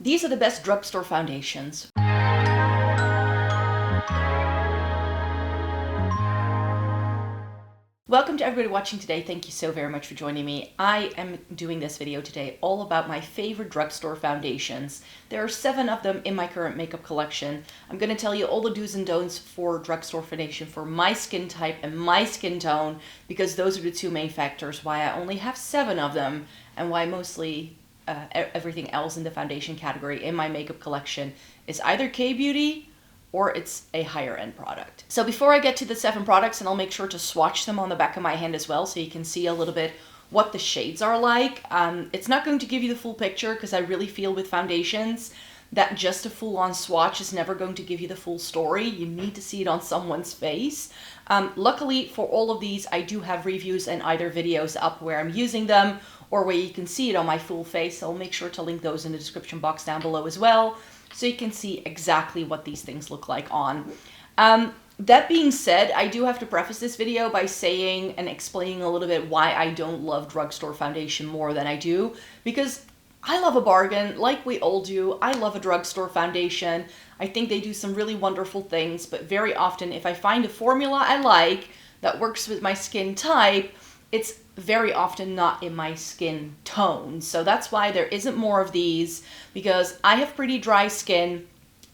These are the best drugstore foundations. Welcome to everybody watching today. Thank you so very much for joining me. I am doing this video today all about my favorite drugstore foundations. There are 7 of them in my current makeup collection. I'm going to tell you all the do's and don'ts for drugstore foundation for my skin type and my skin tone, because those are the 2 main factors why I only have 7 of them and why mostly everything else in the foundation category in my makeup collection is either K-beauty or it's a higher end product. So before I get to the 7 products, and I'll make sure to swatch them on the back of my hand as well so you can see a little bit what the shades are like. It's not going to give you the full picture because I really feel with foundations that just a full-on swatch is never going to give you the full story. You need to see it on someone's face. Luckily for all of these, I do have reviews and either videos up where I'm using them or where you can see it on my full face. So I'll make sure to link those in the description box down below as well, so you can see exactly what these things look like on. That being said, I do have to preface this video by saying and explaining a little bit why I don't love drugstore foundation more than I do, because I love a bargain, like we all do. I love a drugstore foundation. I think they do some really wonderful things, but very often if I find a formula I like that works with my skin type, it's very often not in my skin tone. So that's why there isn't more of these, because I have pretty dry skin,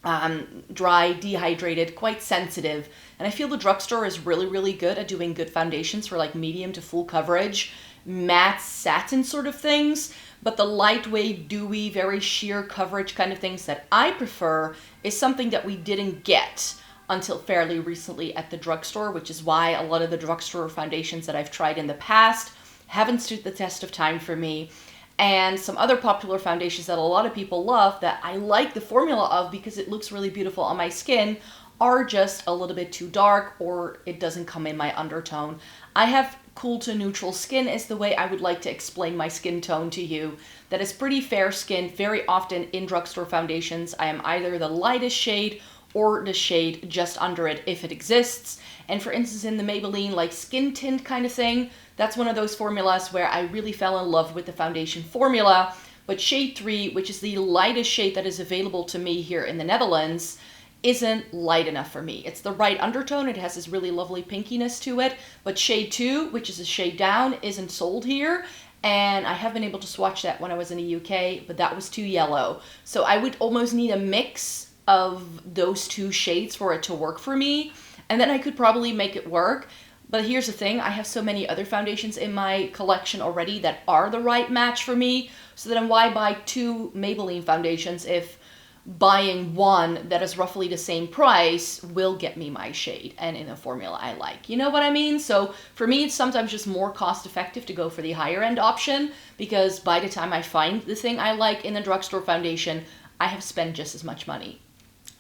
dry, dehydrated, quite sensitive, and I feel the drugstore is really, really good at doing good foundations for like medium to full coverage, matte satin sort of things. But the lightweight, dewy, very sheer coverage kind of things that I prefer is something that we didn't get until fairly recently at the drugstore, which is why a lot of the drugstore foundations that I've tried in the past haven't stood the test of time for me. And some other popular foundations that a lot of people love that I like the formula of because it looks really beautiful on my skin are just a little bit too dark, or it doesn't come in my undertone. I have cool to neutral skin is the way I would like to explain my skin tone to you. That is pretty fair skin. Very often in drugstore foundations, I am either the lightest shade or the shade just under it if it exists. And for instance, in the Maybelline like skin tint kind of thing, that's one of those formulas where I really fell in love with the foundation formula. But shade 3, which is the lightest shade that is available to me here in the Netherlands, isn't light enough for me. It's the right undertone. It has this really lovely pinkiness to it. But shade 2, which is a shade down, isn't sold here. And I have been able to swatch that when I was in the UK, but that was too yellow. So I would almost need a mix of those 2 shades for it to work for me. And then I could probably make it work. But here's the thing, I have so many other foundations in my collection already that are the right match for me. So then why buy 2 Maybelline foundations if buying one that is roughly the same price will get me my shade and in a formula I like? You know what I mean? So for me, it's sometimes just more cost effective to go for the higher end option, because by the time I find the thing I like in the drugstore foundation, I have spent just as much money.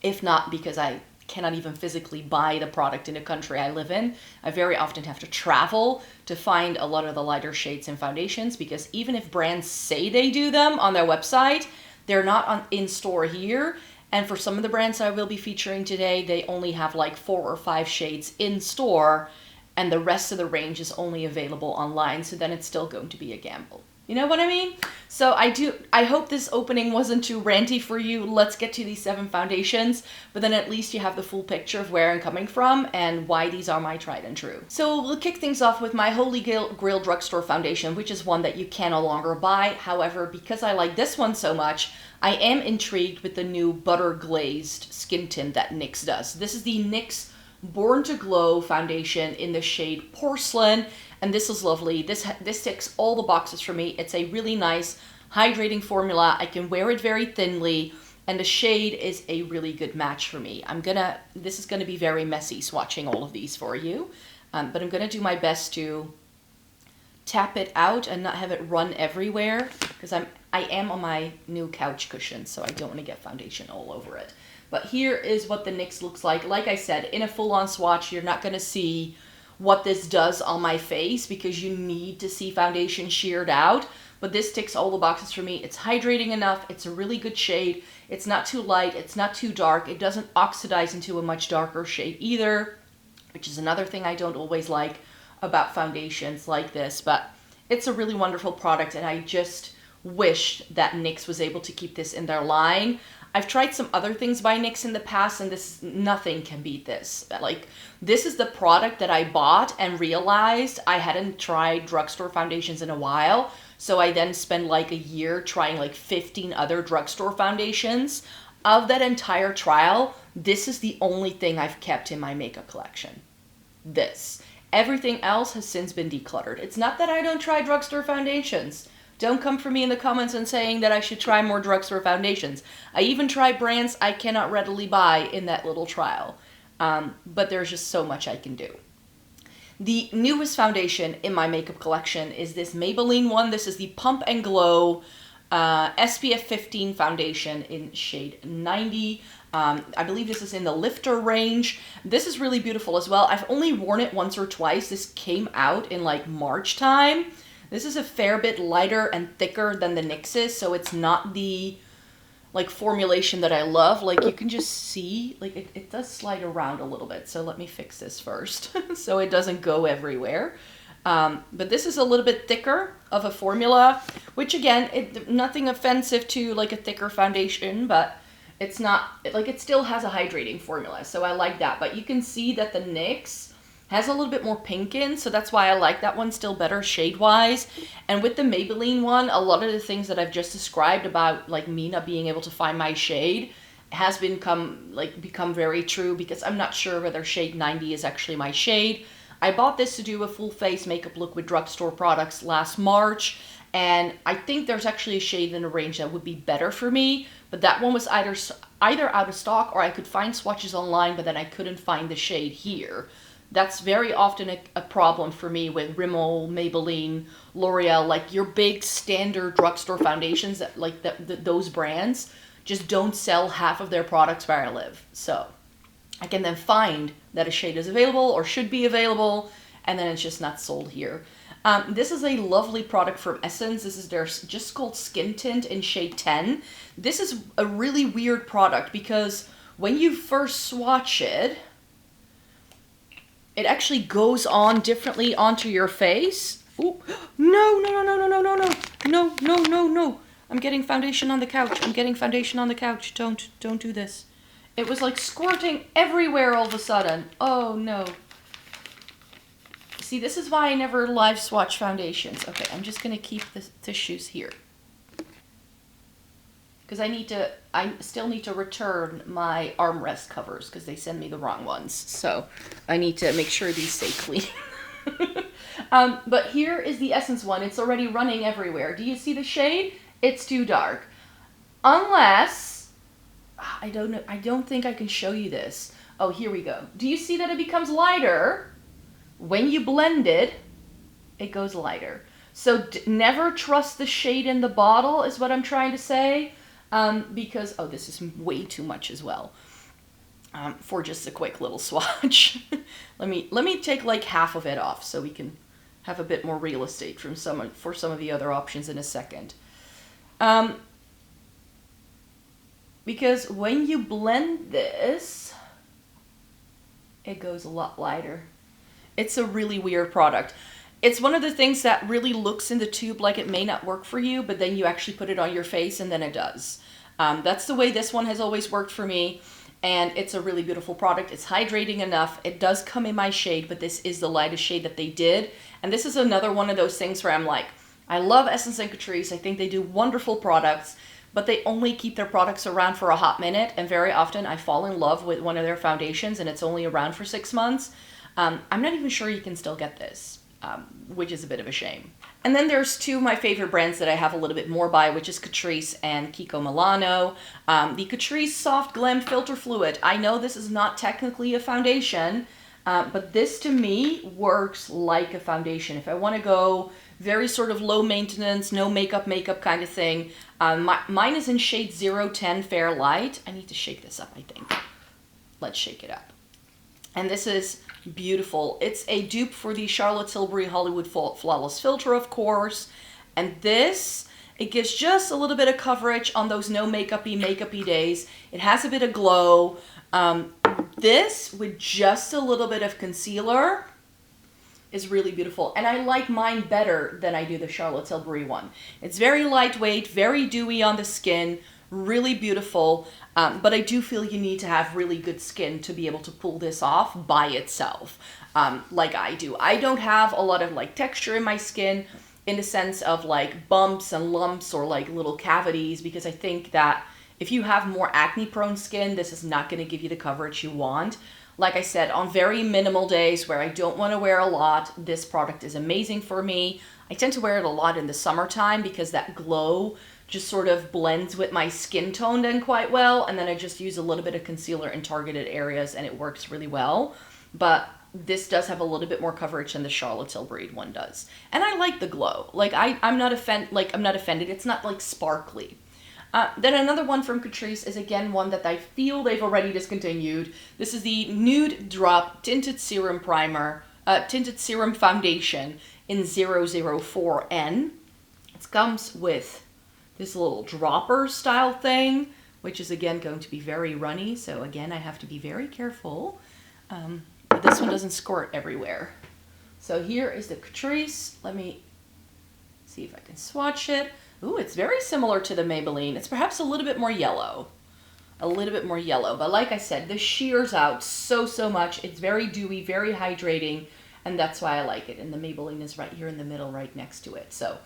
If not, because I cannot even physically buy the product in the country I live in. I very often have to travel to find a lot of the lighter shades in foundations, because even if brands say they do them on their website, they're not in store here. And for some of the brands I will be featuring today, they only have like 4 or 5 shades in store, and the rest of the range is only available online. So then it's still going to be a gamble. You know what I mean? So I hope this opening wasn't too ranty for you. Let's get to these 7 foundations, but then at least you have the full picture of where I'm coming from and why these are my tried and true. So we'll kick things off with my Holy Grail drugstore foundation, which is one that you can no longer buy. However, because I like this one so much, I am intrigued with the new butter glazed skin tint that NYX does. This is the NYX Born to Glow foundation in the shade Porcelain. And this is lovely. This ticks all the boxes for me. It's a really nice hydrating formula. I can wear it very thinly, and the shade is a really good match for me. This is gonna be very messy swatching all of these for you, but I'm gonna do my best to tap it out and not have it run everywhere, because I am on my new couch cushion, so I don't want to get foundation all over it. But here is what the NYX looks like. Like I said, in a full-on swatch, you're not gonna see what this does on my face because you need to see foundation sheared out. But this ticks all the boxes for me. It's hydrating enough. It's a really good shade. It's not too light. It's not too dark. It doesn't oxidize into a much darker shade either, which is another thing I don't always like about foundations like this. But it's a really wonderful product, and I just wish that NYX was able to keep this in their line. I've tried some other things by NYX in the past, and nothing can beat this. Like, this is the product that I bought and realized I hadn't tried drugstore foundations in a while. So I then spent like a year trying like 15 other drugstore foundations. Of that entire trial, this is the only thing I've kept in my makeup collection. This. Everything else has since been decluttered. It's not that I don't try drugstore foundations. Don't come for me in the comments and saying that I should try more drugstore foundations. I even try brands I cannot readily buy in that little trial. But there's just so much I can do. The newest foundation in my makeup collection is this Maybelline one. This is the Pump and Glow SPF 15 foundation in shade 90. I believe this is in the lifter range. This is really beautiful as well. I've only worn it once or twice. This came out in like March time. This is a fair bit lighter and thicker than the NYX's, so it's not the like formulation that I love. Like, you can just see, like, it does slide around a little bit. So let me fix this first so it doesn't go everywhere. But this is a little bit thicker of a formula, which again, nothing offensive to like a thicker foundation, but it's not, like, it still has a hydrating formula. So I like that. But you can see that the NYX has a little bit more pink in, so that's why I like that one still better shade-wise. And with the Maybelline one, a lot of the things that I've just described about like me not being able to find my shade has become very true, because I'm not sure whether shade 90 is actually my shade. I bought this to do a full face makeup look with drugstore products last March, and I think there's actually a shade in the range that would be better for me, but that one was either out of stock or I could find swatches online, but then I couldn't find the shade here. That's very often a problem for me with Rimmel, Maybelline, L'Oreal, like your big standard drugstore foundations, that like those brands just don't sell half of their products where I live. So I can then find that a shade is available or should be available, and then it's just not sold here. This is a lovely product from Essence. This is their just called Skin Tint in shade 10. This is a really weird product because when you first swatch it, it actually goes on differently onto your face. Ooh, no. I'm getting foundation on the couch. Don't do this. It was like squirting everywhere all of a sudden. Oh no. See, this is why I never live swatch foundations. Okay, I'm just gonna keep the tissues here, because I still need to return my armrest covers because they send me the wrong ones. So I need to make sure these stay clean. But here is the Essence one. It's already running everywhere. Do you see the shade? It's too dark. Unless, I don't know, I don't think I can show you this. Oh, here we go. Do you see that it becomes lighter? When you blend it, it goes lighter. So never trust the shade in the bottle is what I'm trying to say. Because, oh, this is way too much as well, for just a quick little swatch. let me take like half of it off so we can have a bit more real estate for some of the other options in a second. Because when you blend this, it goes a lot lighter. It's a really weird product. It's one of the things that really looks in the tube like it may not work for you, but then you actually put it on your face and then it does. That's the way this one has always worked for me, and it's a really beautiful product. It's hydrating enough. It does come in my shade, but this is the lightest shade that they did. And this is another one of those things where I'm like, I love Essence and Catrice. I think they do wonderful products, but they only keep their products around for a hot minute, and very often I fall in love with one of their foundations and it's only around for 6 months. I'm not even sure you can still get this. Which is a bit of a shame. And then there's two of my favorite brands that I have a little bit more by, which is Catrice and Kiko Milano. The Catrice Soft Glam Filter Fluid. I know this is not technically a foundation, but this to me works like a foundation. If I want to go very sort of low maintenance, no makeup kind of thing. Mine is in shade 010 Fair Light. I need to shake this up, I think. Let's shake it up. And this is beautiful. It's a dupe for the Charlotte Tilbury Hollywood Flawless Filter, of course. And this, it gives just a little bit of coverage on those no makeup-y days. It has a bit of glow. This, with just a little bit of concealer, is really beautiful. And I like mine better than I do the Charlotte Tilbury one. It's very lightweight, very dewy on the skin, really beautiful. But I do feel you need to have really good skin to be able to pull this off by itself, like I do. I don't have a lot of like texture in my skin in the sense of like bumps and lumps or like little cavities, because I think that if you have more acne prone skin, this is not going to give you the coverage you want. Like I said, on very minimal days where I don't want to wear a lot, this product is amazing for me. I tend to wear it a lot in the summertime because that glow just sort of blends with my skin tone then quite well. And then I just use a little bit of concealer in targeted areas and it works really well. But this does have a little bit more coverage than the Charlotte Tilbury one does. And I like the glow. Like I'm not offended. It's not like sparkly. Then another one from Catrice is again one that I feel they've already discontinued. This is the Nude Drop Tinted Serum Primer, Tinted Serum Foundation in 004N. It comes with this little dropper style thing, which is again going to be very runny. So again, I have to be very careful. But this one doesn't squirt everywhere. So here is the Catrice. Let me see if I can swatch it. Ooh, it's very similar to the Maybelline. It's perhaps a little bit more yellow. A little bit more yellow. But like I said, this shears out so much. It's very dewy, very hydrating. And that's why I like it. And the Maybelline is right here in the middle, right next to it. So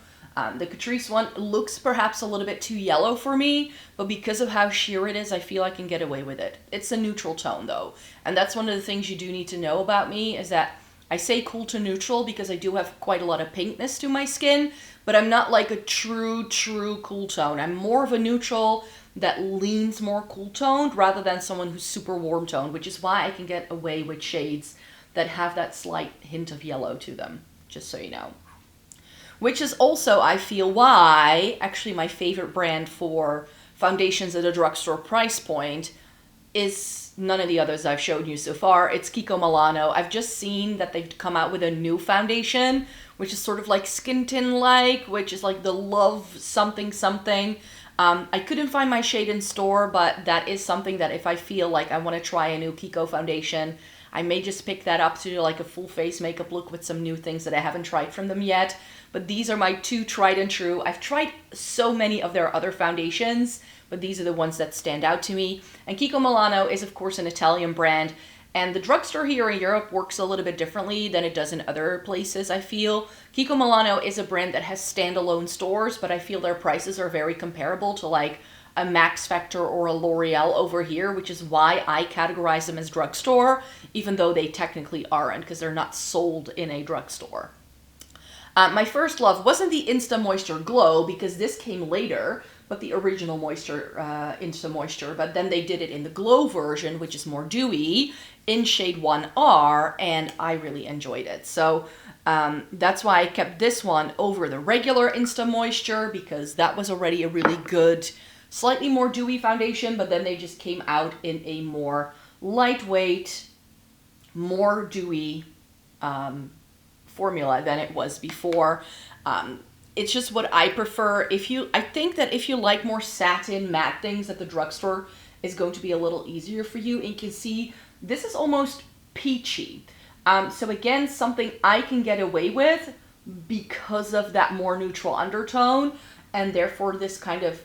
the Catrice one looks perhaps a little bit too yellow for me. But because of how sheer it is, I feel I can get away with it. It's a neutral tone, though. And that's one of the things you do need to know about me is that I say cool to neutral because I do have quite a lot of pinkness to my skin, but I'm not like a true cool tone. I'm more of a neutral that leans more cool toned rather than someone who's super warm toned, which is why I can get away with shades that have that slight hint of yellow to them, just so you know. Which is also, I feel, why actually my favorite brand for foundations at a drugstore price point is none of the others I've showed you so far. It's Kiko Milano. I've just seen that they've come out with a new foundation, which is sort of like Skin Tin-like, which is like the Love something something. I couldn't find my shade in store, but that is something that if I feel like I want to try a new Kiko foundation, I may just pick that up to do like a full face makeup look with some new things that I haven't tried from them yet. But these are my two tried and true. I've tried so many of their other foundations, but these are the ones that stand out to me. And Kiko Milano is, of course, an Italian brand. And the drugstore here in Europe works a little bit differently than it does in other places, I feel. Kiko Milano is a brand that has standalone stores, but I feel their prices are very comparable to like a Max Factor or a L'Oreal over here, which is why I categorize them as drugstore, even though they technically aren't, because they're not sold in a drugstore. My first love wasn't the Instamoisture Glow, because this came later, but the original Instamoisture, but then they did it in the Glow version, which is more dewy, in shade 1R, and I really enjoyed it. So that's why I kept this one over the regular Instamoisture, because that was already a really good, slightly more dewy foundation, but then they just came out in a more lightweight, more dewy formula than it was before. It's just what I prefer. I think that if you like more satin matte things at the drugstore is going to be a little easier for you. And you can see this is almost peachy. So again, something I can get away with because of that more neutral undertone. And therefore this kind of,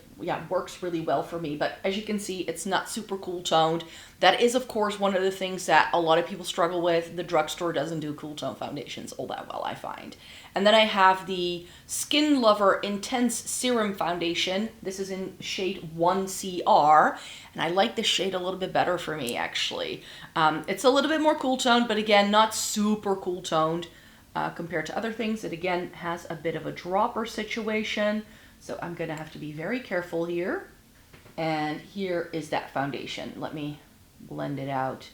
works really well for me. But as you can see, it's not super cool toned. That is, of course, one of the things that a lot of people struggle with. The drugstore doesn't do cool tone foundations all that well, I find. And then I have the Skin Lover Intense Serum Foundation. This is in shade 1CR. And I like this shade a little bit better for me, actually. It's a little bit more cool toned, but again, not super cool toned compared to other things. It, again, has a bit of a dropper situation. So I'm going to have to be very careful here. And here is that foundation. Let me blend it out.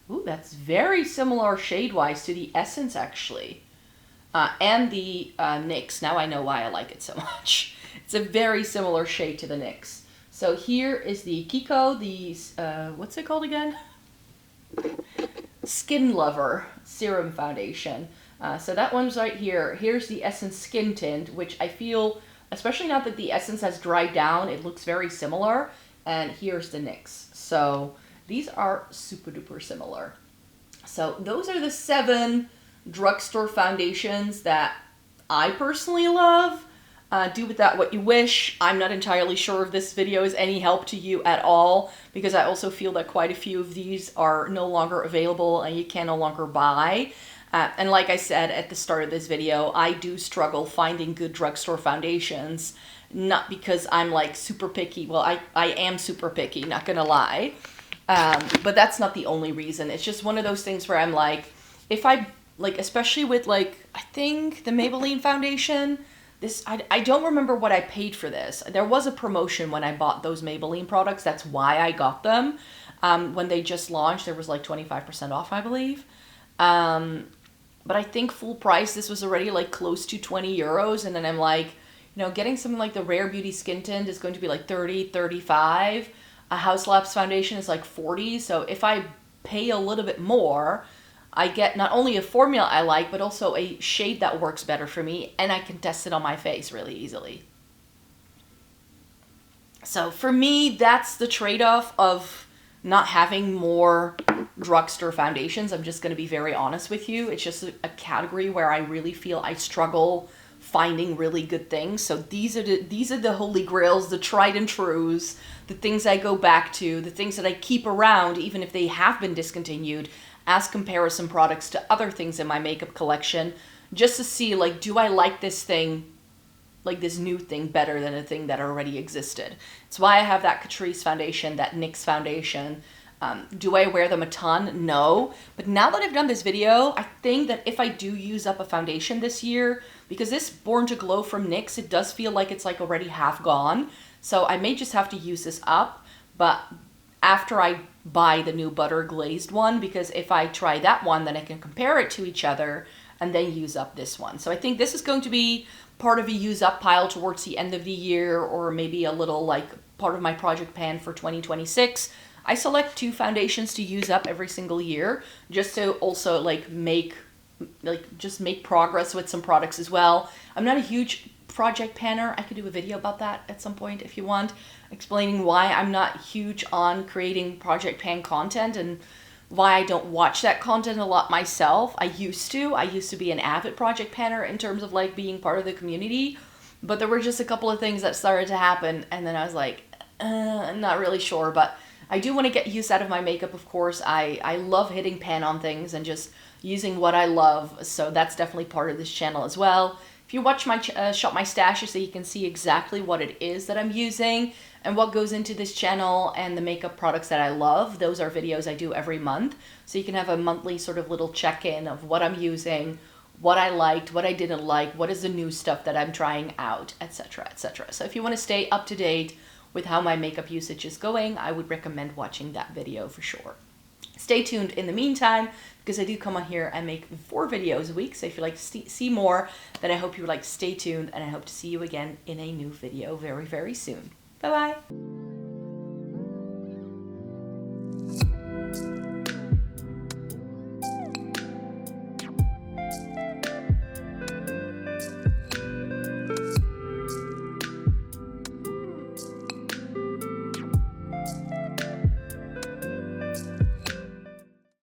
Ooh, that's very similar shade-wise to the Essence, actually. And the NYX. Now I know why I like it so much. It's a very similar shade to the NYX. So here is the Kiko, what's it called again? Skin Lover Serum Foundation. So that one's right here. Here's the Essence Skin Tint, which I feel, especially now that the Essence has dried down, it looks very similar. And here's the NYX. So these are super duper similar. So those are the 7 drugstore foundations that I personally love. Do with that what you wish. I'm not entirely sure if this video is any help to you at all, because I also feel that quite a few of these are no longer available and you can no longer buy. And like I said at the start of this video, I do struggle finding good drugstore foundations, not because I'm like super picky. Well, I am super picky, not gonna lie. But that's not the only reason. It's just one of those things where I'm like, if I, like, especially with like, I think the Maybelline foundation, this, I don't remember what I paid for this. There was a promotion when I bought those Maybelline products. That's why I got them. When they just launched, there was like 25% off, I believe. But I think full price, this was already like close to 20 euros. And then I'm like, you know, getting something like the Rare Beauty Skin Tint is going to be like 30, 35. A House Labs foundation is like 40. So if I pay a little bit more, I get not only a formula I like, but also a shade that works better for me, and I can test it on my face really easily. So for me, that's the trade-off of not having more drugstore foundations. I'm just going to be very honest with you. It's just a category where I really feel I struggle finding really good things. So these are the holy grails, the tried and trues, the things I go back to, the things that I keep around even if they have been discontinued, as comparison products to other things in my makeup collection, just to see, like, do I like this thing, like this new thing, better than a thing that already existed. It's why I have that Catrice foundation, that NYX foundation. Do I wear them a ton? No. But now that I've done this video, I think that if I do use up a foundation this year, because this Born to Glow from NYX, it does feel like it's like already half gone. So I may just have to use this up, but after I buy the new butter glazed one, because if I try that one, then I can compare it to each other and then use up this one. So I think this is going to be part of a use up pile towards the end of the year, or maybe a little like part of my project pan for 2026. I select 2 foundations to use up every single year, just to also just make progress with some products as well. I'm not a huge project panner. I could do a video about that at some point if you want, explaining why I'm not huge on creating project pan content and why I don't watch that content a lot myself. I used to be an avid project panner in terms of like being part of the community, but there were just a couple of things that started to happen, and then I was like, I'm not really sure. But I do want to get use out of my makeup, of course. I love hitting pan on things and just using what I love, so that's definitely part of this channel as well. If you watch my Shop My Stashes, so you can see exactly what it is that I'm using and what goes into this channel and the makeup products that I love. Those are videos I do every month, so you can have a monthly sort of little check-in of what I'm using, what I liked, what I didn't like, what is the new stuff that I'm trying out, etc., etc. So if you want to stay up to date with how my makeup usage is going, I would recommend watching that video for sure. Stay tuned in the meantime, because I do come on here and make 4 videos a week. So if you'd like to see more, then I hope you would like to stay tuned, and I hope to see you again in a new video very, very soon. Bye-bye.